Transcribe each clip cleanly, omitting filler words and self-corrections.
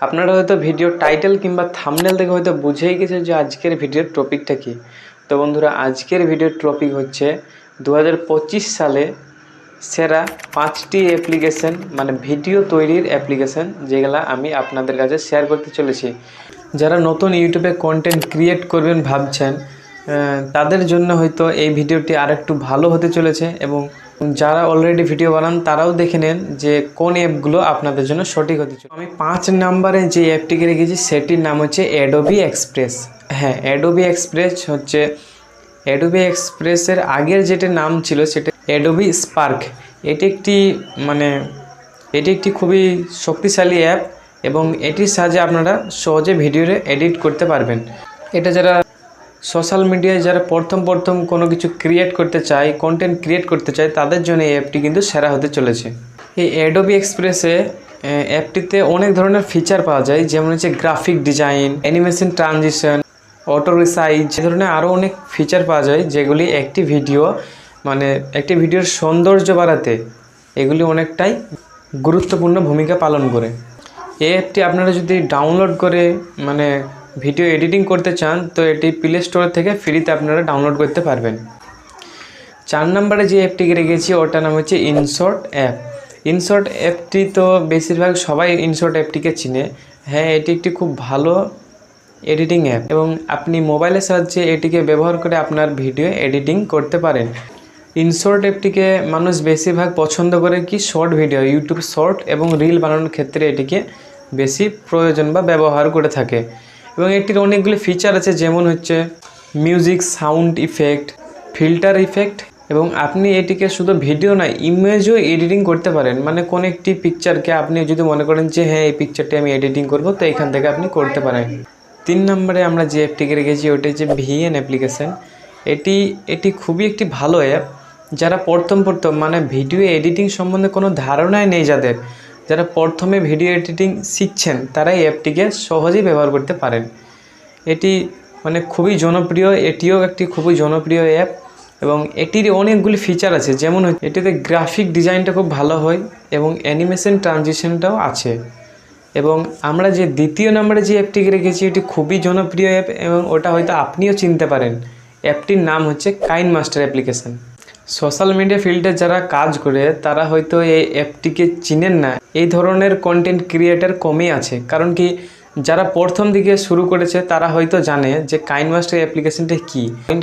আপনারা হয়তো video title কিংবা থাম্বনেল দেখে হয়তো বুঝেই গেছে যে আজকের ভিডিওর টপিকটা কী। তো বন্ধুরা, আজকের ভিডিওর টপিক হচ্ছে 2025 সালে সেরা 5টি অ্যাপ্লিকেশন, মানে ভিডিও তৈরির অ্যাপ্লিকেশন, যেগুলো আমি আপনাদের কাছে শেয়ার করতে চলেছি। যারা নতুন ইউটিউবে কন্টেন্ট ক্রিয়েট করবেন ভাবছেন, তাদের জন্য হয়তো এই ভিডিওটি আরেকটু ভালো হতে চলেছে, এবং যারা অলরেডি ভিডিও বানান তারাও দেখে নেন যে কোন অ্যাপগুলো আপনাদের জন্য সঠিক হতে চলেছে। আমি 5 নম্বরে যে অ্যাপটিকে রেখেছি সেটির নাম হচ্ছে অ্যাডোবি এক্সপ্রেস। হ্যাঁ, অ্যাডোবি এক্সপ্রেস হচ্ছে অ্যাডোবি এক্সপ্রেসের আগের যেটা নাম ছিল সেটা অ্যাডোবি স্পার্ক। এটি একটি খুবই শক্তিশালী অ্যাপ, এবং এটির সাহায্যে আপনারা সহজে ভিডিও এডিট করতে পারবেন। এটা যারা সোশ্যাল মিডিয়ায় যারা প্রথম কোনো কিছু ক্রিয়েট করতে চায়, কন্টেন্ট ক্রিয়েট করতে চায়, তাদের জন্য এই অ্যাপটি কিন্তু সেরা হতে চলেছে। এই অ্যাডোবি এক্সপ্রেসে অ্যাপটিতে অনেক ধরনের ফিচার পাওয়া যায়, যেমন হচ্ছে graphic design, animation transition, auto resize, এই ধরনের আরও অনেক ফিচার পাওয়া যায়, যেগুলি একটি ভিডিওর সৌন্দর্য বাড়াতে এগুলি অনেকটাই গুরুত্বপূর্ণ ভূমিকা পালন করে। এই অ্যাপটি আপনারা যদি ডাউনলোড করে ভিডিও এডিটিং করতে চান, তো এটি প্লে স্টোর থেকে ফ্রিতে আপনারা ডাউনলোড করতে পারবেন। 4 নম্বরে যে অ্যাপটিকে রেখেছি ওটার নাম হচ্ছে ইনশর্ট অ্যাপ। ইনশর্ট অ্যাপটি তো বেশিরভাগ সবাই ইনশর্ট অ্যাপটিকে চিনে। হ্যাঁ, এটি একটি খুব ভালো এডিটিং অ্যাপ, এবং আপনি মোবাইলের সাহায্যে এটিকে ব্যবহার করে আপনার ভিডিও এডিটিং করতে পারেন। ইনশর্ট অ্যাপটিকে মানুষ বেশিরভাগ পছন্দ করে কি শর্ট ভিডিও, ইউটিউব শর্ট এবং রিল বানানোর ক্ষেত্রে এটিকে বেশি প্রয়োজন বা ব্যবহার করে থাকে। এবং এটির অনেকগুলি ফিচার আছে, যেমন হচ্ছে music, sound effect, filter effect, এবং আপনি এটিকে শুধু ভিডিও না, ইমেজও এডিটিং করতে পারেন। কোনো একটি পিকচারকে আপনি যদি মনে করেন যে হ্যাঁ, এই পিকচারটি আমি এডিটিং করব, তো এখান থেকে আপনি করতে পারেন। 3 নম্বরে আমরা যে অ্যাপটিকে রেখেছি ওটা হচ্ছে ভিএন অ্যাপ্লিকেশন। এটি খুবই একটি ভালো অ্যাপ। যারা প্রথম ভিডিও এডিটিং সম্বন্ধে কোনো ধারণাই নেই, যারা প্রথমে ভিডিও এডিটিং শিখছেন, তারা এই অ্যাপটিকে সহজেই ব্যবহার করতে পারেন। এটি খুবই জনপ্রিয়, এটিও একটি খুবই জনপ্রিয় অ্যাপ, এবং এটির অনেকগুলি ফিচার আছে, যেমন এটিতে গ্রাফিক ডিজাইনটা খুব ভালো হয়, এবং অ্যানিমেশন ট্রানজিশনটাও আছে। এবং আমরা যে 2য় নম্বরে যে অ্যাপটিকে রেখেছি এটি খুবই জনপ্রিয় অ্যাপ, এবং ওটা হয়তো আপনিও চিনতে পারেন। অ্যাপটির নাম হচ্ছে কাইনমাস্টার অ্যাপ্লিকেশন। সোশ্যাল মিডিয়া ফিল্ডে যারা কাজ করে তারা হয়তো এই অ্যাপটিকে চিনেন না। এই ধরনের কন্টেন্ট ক্রিয়েটার কমই আছে, কারণ কি যারা প্রথম দিকে শুরু করেছে তারা হয়তো জানে যে কাইনমাস্টার অ্যাপ্লিকেশনটা কী।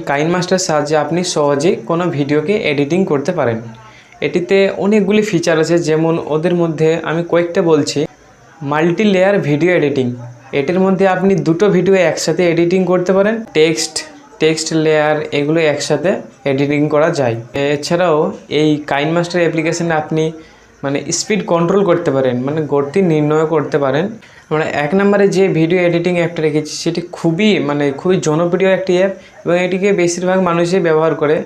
কাইনমাস্টারের সাহায্যে আপনি সহজেই কোনো ভিডিওকে এডিটিং করতে পারেন। এটিতে অনেকগুলি ফিচার আছে, যেমন ওদের মধ্যে আমি কয়েকটা বলছি। মাল্টি লেয়ার ভিডিও এডিটিং, এটির মধ্যে আপনি 2টো ভিডিও একসাথে এডিটিং করতে পারেন। টেক্সট লেয়ার, এগুলো একসাথে এডিটিং করা যায়। এছাড়াও এই কাইনমাস্টার অ্যাপ্লিকেশনে আপনি স্পিড কন্ট্রোল করতে পারেন, গতি নির্ণয় করতে পারেন। আমরা 1 নম্বরে যে ভিডিও এডিটিং অ্যাপটা রেখেছি সেটি খুবই জনপ্রিয় একটি অ্যাপ, এবং এটিকে বেশিরভাগ মানুষই ব্যবহার করে,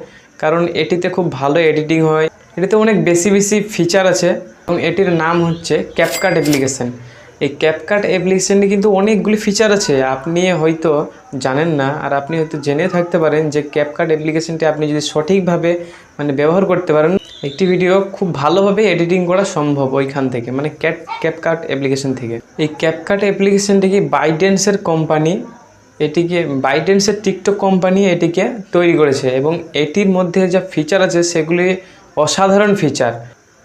কারণ এটিতে খুব ভালো এডিটিং হয়। এটিতে অনেক বেশি ফিচার আছে, এবং এটির নাম হচ্ছে ক্যাপকাট অ্যাপ্লিকেশন। এই ক্যাপকাট অ্যাপ্লিকেশানে কিন্তু অনেকগুলি ফিচার আছে, আপনি হয়তো জানেন না, আর আপনি হয়তো জেনে থাকতে পারেন যে ক্যাপকাট অ্যাপ্লিকেশানটি আপনি যদি সঠিকভাবে ব্যবহার করতে পারেন, একটি ভিডিও খুব ভালোভাবে এডিটিং করা সম্ভব ওইখান থেকে, ক্যাপকাট অ্যাপ্লিকেশান থেকে। এই ক্যাপকাট অ্যাপ্লিকেশানটি কি বাইডেন্সের কোম্পানি, বাইডেন্সের টিকটক কোম্পানি এটিকে তৈরি করেছে, এবং এটির মধ্যে যা ফিচার আছে সেগুলি অসাধারণ ফিচার।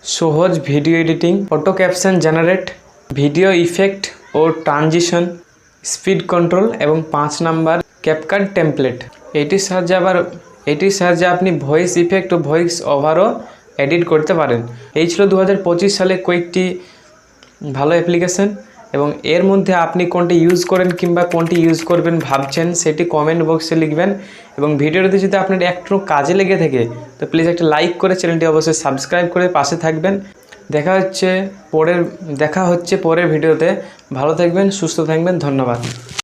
সহজ video editing, auto caption generate, video effect ও ট্রানজিশন, স্পিড কন্ট্রোল, এবং 5 নাম্বার ক্যাপকাট টেমপ্লেট। এটির সাহায্যে আপনি ভয়েস ইফেক্ট ও ভয়েস ওভারও এডিট করতে পারেন। এই ছিল 2025 সালে কয়েকটি ভালো অ্যাপ্লিকেশন, এবং এর মধ্যে আপনি কোনটি ইউজ করেন কিংবা কোনটি ইউজ করবেন ভাবছেন সেটি কমেন্ট বক্সে লিখবেন। এবং ভিডিওটি যদি আপনার একটু কাজে লেগে থাকে তো প্লিজ একটা লাইক করে চ্যানেলটি অবশ্যই সাবস্ক্রাইব করে পাশে থাকবেন। দেখা হচ্ছে পরের ভিডিওতে। ভালো থাকবেন, সুস্থ থাকবেন, ধন্যবাদ।